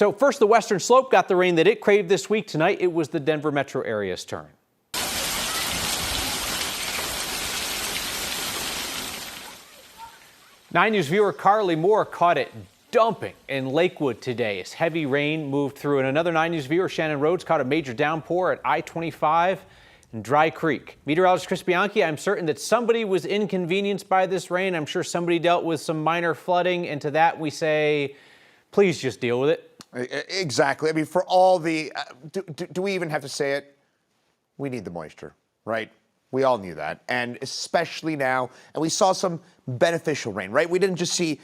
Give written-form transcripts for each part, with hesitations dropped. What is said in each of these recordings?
So first, the western slope got the rain that it craved this week. Tonight, it was the Denver metro area's turn. 9 News viewer Carly Moore caught it dumping in Lakewood today as heavy rain moved through. And another 9 News viewer, Shannon Rhodes, caught a major downpour at I-25 in Dry Creek. Meteorologist Chris Bianchi, I'm certain that somebody was inconvenienced by this rain. I'm sure somebody dealt with some minor flooding. And to that we say, please just deal with it. Exactly. I mean, for all the, do we even have to say it? We need the moisture, right? We all knew that, and especially now, and we saw some beneficial rain, right? We didn't just see,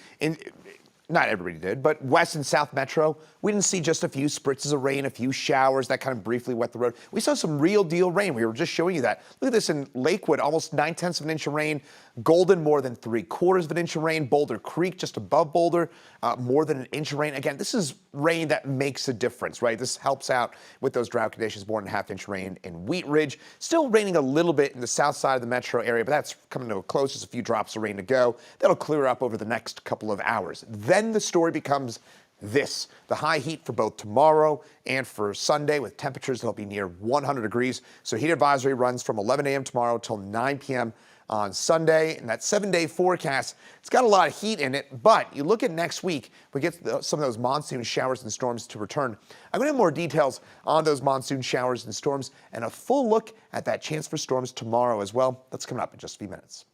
not everybody did, but West and South Metro, we didn't see just a few spritzes of rain, a few showers that kind of briefly wet the road. We saw some real deal rain. We were just showing you that. Look at this in Lakewood, almost 9/10 of an inch of rain. Golden, more than 3/4 of an inch of rain. Boulder Creek, just above Boulder, more than an inch of rain. Again, this is rain that makes a difference, right? This helps out with those drought conditions. More than a 1/2 inch rain in Wheat Ridge. Still raining a little bit in the south side of the metro area, but that's coming to a close. Just a few drops of rain to go. That'll clear up over the next couple of hours. Then the story becomes this, the high heat for both tomorrow and for Sunday with temperatures that'll be near 100 degrees. So heat advisory runs from 11 a.m. tomorrow till 9 p.m. on Sunday. And that 7-day forecast, it's got a lot of heat in it, but you look at next week, we get some of those monsoon showers and storms to return. I'm going to have more details on those monsoon showers and storms and a full look at that chance for storms tomorrow as well. That's coming up in just a few minutes.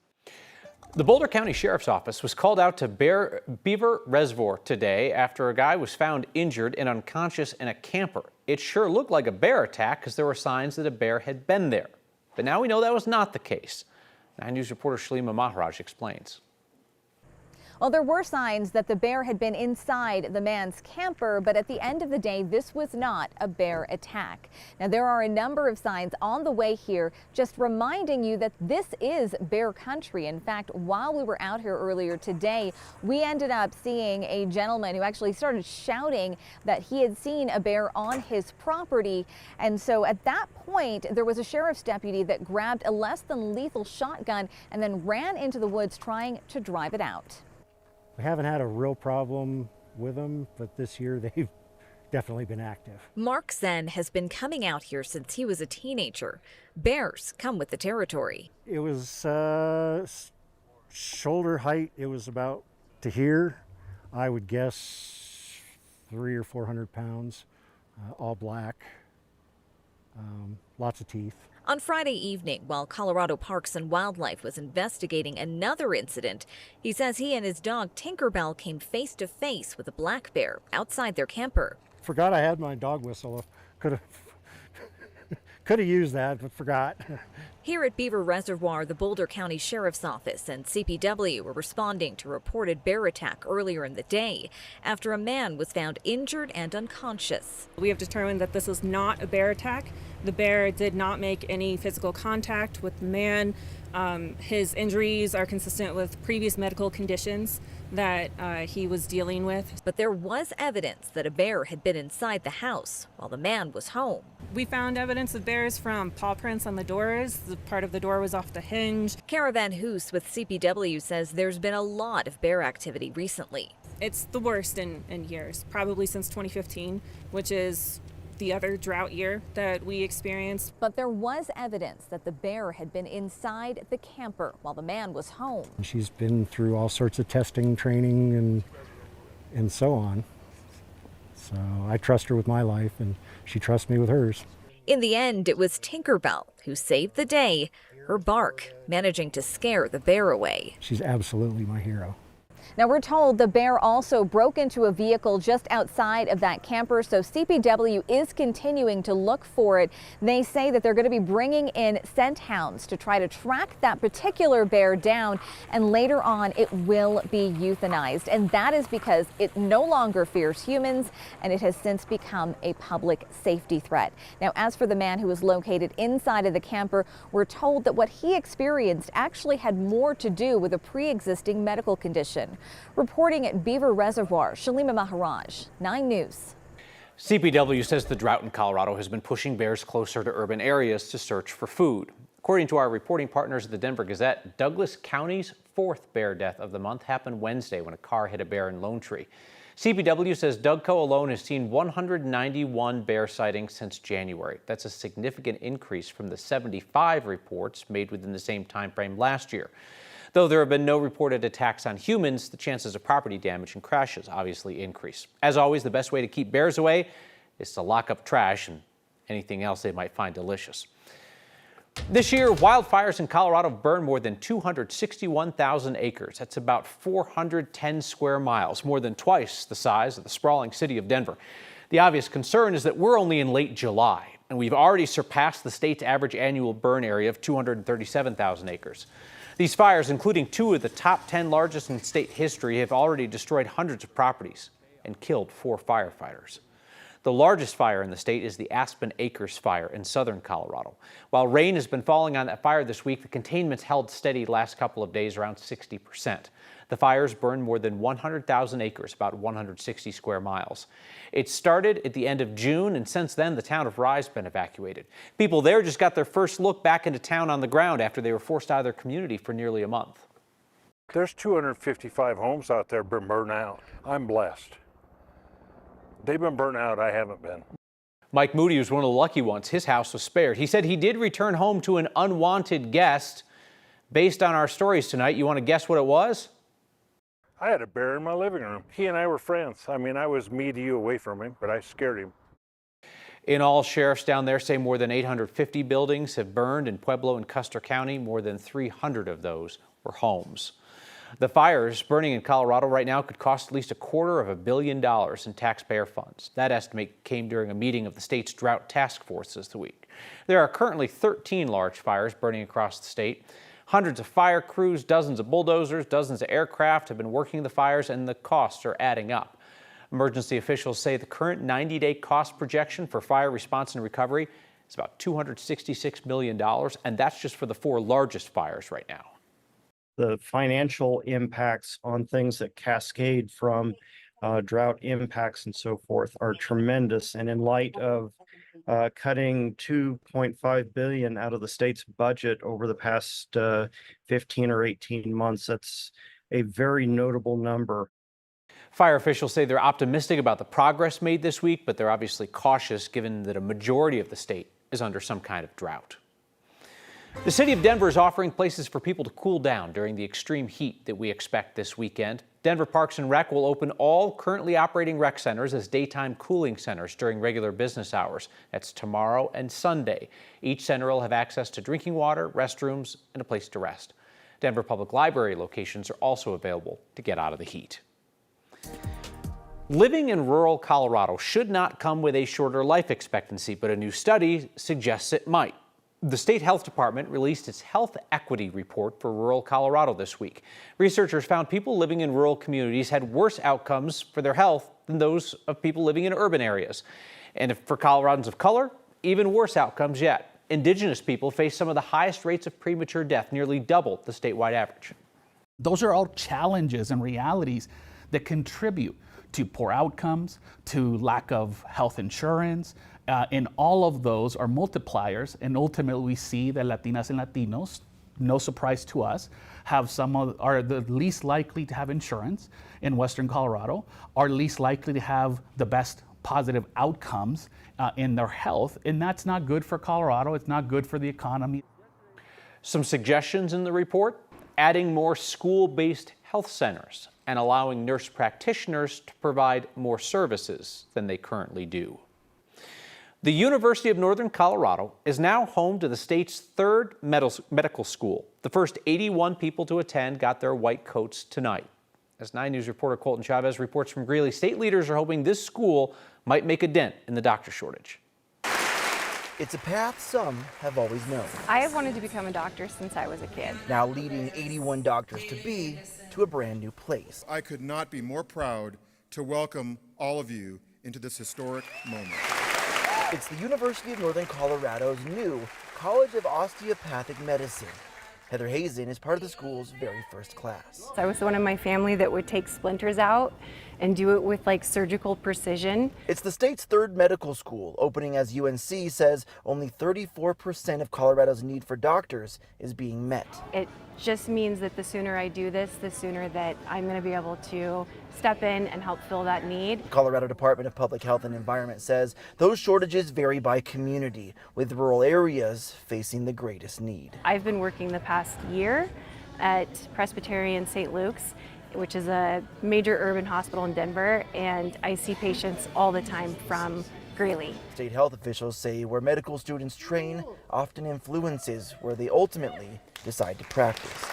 The Boulder County Sheriff's Office was called out to Beaver Reservoir today after a guy was found injured and unconscious in a camper. It sure looked like a bear attack because there were signs that a bear had been there. But now we know that was not the case. 9 News reporter Shalima Maharaj explains. Well, there were signs that the bear had been inside the man's camper, but at the end of the day, this was not a bear attack. Now, there are a number of signs on the way here, just reminding you that this is bear country. In fact, while we were out here earlier today, we ended up seeing a gentleman who actually started shouting that he had seen a bear on his property. And so at that point, there was a sheriff's deputy that grabbed a less than lethal shotgun and then ran into the woods trying to drive it out. We haven't had a real problem with them, but this year they've definitely been active. Mark Zen has been coming out here since he was a teenager. Bears come with the territory. It was shoulder height. It was about to here. I would guess 300 or 400 pounds, all black, lots of teeth. On Friday evening, while Colorado Parks and Wildlife was investigating another incident, he says he and his dog Tinkerbell came face to face with a black bear outside their camper. Forgot I had my dog whistle. Could have used that, but forgot. Here at Beaver Reservoir, the Boulder County Sheriff's Office and CPW were responding to a reported bear attack earlier in the day after a man was found injured and unconscious. We have determined that this is not a bear attack. The bear did not make any physical contact with the man. His injuries are consistent with previous medical conditions that he was dealing with. But there was evidence that a bear had been inside the house while the man was home. We found evidence of bears from paw prints on the doors. The part of the door was off the hinge. Caravan Hoos with CPW says there's been a lot of bear activity recently. It's the worst in years, probably since 2015, which is the other drought year that we experienced. But there was evidence that the bear had been inside the camper while the man was home. She's been through all sorts of testing, training, and so on. So I trust her with my life, and she trusts me with hers. In the end, it was Tinkerbell who saved the day, her bark managing to scare the bear away. She's absolutely my hero. Now, we're told the bear also broke into a vehicle just outside of that camper, so CPW is continuing to look for it. They say that they're going to be bringing in scent hounds to try to track that particular bear down, and later on it will be euthanized. And that is because it no longer fears humans, and it has since become a public safety threat. Now, as for the man who was located inside of the camper, we're told that what he experienced actually had more to do with a pre-existing medical condition. Reporting at Beaver Reservoir, Shalima Maharaj, 9 News. CPW says the drought in Colorado has been pushing bears closer to urban areas to search for food. According to our reporting partners at the Denver Gazette, Douglas County's 4th bear death of the month happened Wednesday when a car hit a bear in Lone Tree. CPW says Dougco alone has seen 191 bear sightings since January. That's a significant increase from the 75 reports made within the same time frame last year. Though there have been no reported attacks on humans, the chances of property damage and crashes obviously increase. As always, the best way to keep bears away is to lock up trash and anything else they might find delicious. This year, wildfires in Colorado burned more than 261,000 acres. That's about 410 square miles, more than twice the size of the sprawling city of Denver. The obvious concern is that we're only in late July, and we've already surpassed the state's average annual burn area of 237,000 acres. These fires, including 2 of the top 10 largest in state history, have already destroyed hundreds of properties and killed 4 firefighters. The largest fire in the state is the Aspen Acres fire in southern Colorado. While rain has been falling on that fire this week, the containment's held steady the last couple of days, around 60%. The fires burned more than 100,000 acres, about 160 square miles. It started at the end of June, and since then, the town of Rye's been evacuated. People there just got their first look back into town on the ground after they were forced out of their community for nearly a month. There's 255 homes out there been burned out. I'm blessed. They've been burnt out, I haven't been. Mike Moody was one of the lucky ones. His house was spared. He said he did return home to an unwanted guest. Based on our stories tonight, you want to guess what it was? I had a bear in my living room. He and I were friends. I mean, I was me to you away from him, but I scared him. In all, sheriffs down there say more than 850 buildings have burned in Pueblo and Custer County. More than 300 of those were homes. The fires burning in Colorado right now could cost at least $250 million in taxpayer funds. That estimate came during a meeting of the state's drought task force this week. There are currently 13 large fires burning across the state. Hundreds of fire crews, dozens of bulldozers, dozens of aircraft have been working the fires, and the costs are adding up. Emergency officials say the current 90-day cost projection for fire response and recovery is about $266 million, and that's just for the 4 largest fires right now. The financial impacts on things that cascade from drought impacts and so forth are tremendous. And in light of cutting $2.5 billion out of the state's budget over the past 15 or 18 months, that's a very notable number. Fire officials say they're optimistic about the progress made this week, but they're obviously cautious given that a majority of the state is under some kind of drought. The city of Denver is offering places for people to cool down during the extreme heat that we expect this weekend. Denver Parks and Rec will open all currently operating rec centers as daytime cooling centers during regular business hours. That's tomorrow and Sunday. Each center will have access to drinking water, restrooms, and a place to rest. Denver Public Library locations are also available to get out of the heat. Living in rural Colorado should not come with a shorter life expectancy, but a new study suggests it might. The state health department released its health equity report for rural Colorado this week. Researchers found people living in rural communities had worse outcomes for their health than those of people living in urban areas. And for Coloradans of color, even worse outcomes yet. Indigenous people face some of the highest rates of premature death, nearly double the statewide average. Those are all challenges and realities that contribute to poor outcomes, to lack of health insurance, and all of those are multipliers, and ultimately we see that Latinas and Latinos, no surprise to us, are the least likely to have insurance in Western Colorado, are least likely to have the best positive outcomes in their health, and that's not good for Colorado, it's not good for the economy. Some suggestions in the report: adding more school-based health centers and allowing nurse practitioners to provide more services than they currently do. The University of Northern Colorado is now home to the state's 3rd medical school. The first 81 people to attend got their white coats tonight. As 9 News reporter Colton Chavez reports from Greeley, state leaders are hoping this school might make a dent in the doctor shortage. It's a path some have always known. I have wanted to become a doctor since I was a kid. Now leading 81 doctors to be to a brand new place. I could not be more proud to welcome all of you into this historic moment. It's the University of Northern Colorado's new College of Osteopathic Medicine. Heather Hazen is part of the school's very first class. I was the one in my family that would take splinters out and do it with like surgical precision. It's the state's 3rd medical school, opening as UNC says only 34% of Colorado's need for doctors is being met. It just means that the sooner I do this, the sooner that I'm going to be able to step in and help fill that need. Colorado Department of Public Health and Environment says those shortages vary by community, with rural areas facing the greatest need. I've been working the past year at Presbyterian St. Luke's, which is a major urban hospital in Denver, and I see patients all the time from Greeley. State health officials say where medical students train often influences where they ultimately decide to practice.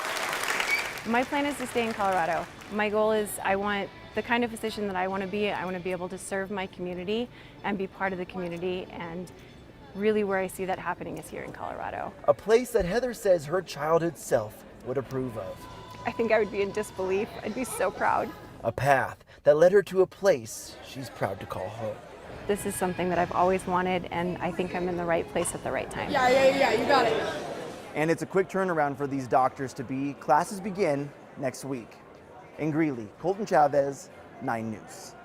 My plan is to stay in Colorado. My goal is I want the kind of physician that I want to be. I want to be able to serve my community and be part of the community, and really where I see that happening is here in Colorado. A place that Heather says her childhood self would approve of. I think I would be in disbelief. I'd be so proud. A path that led her to a place she's proud to call home. This is something that I've always wanted, and I think I'm in the right place at the right time. Yeah, you got it. And it's a quick turnaround for these doctors to be. Classes begin next week. In Greeley, Colton Chavez, 9 News.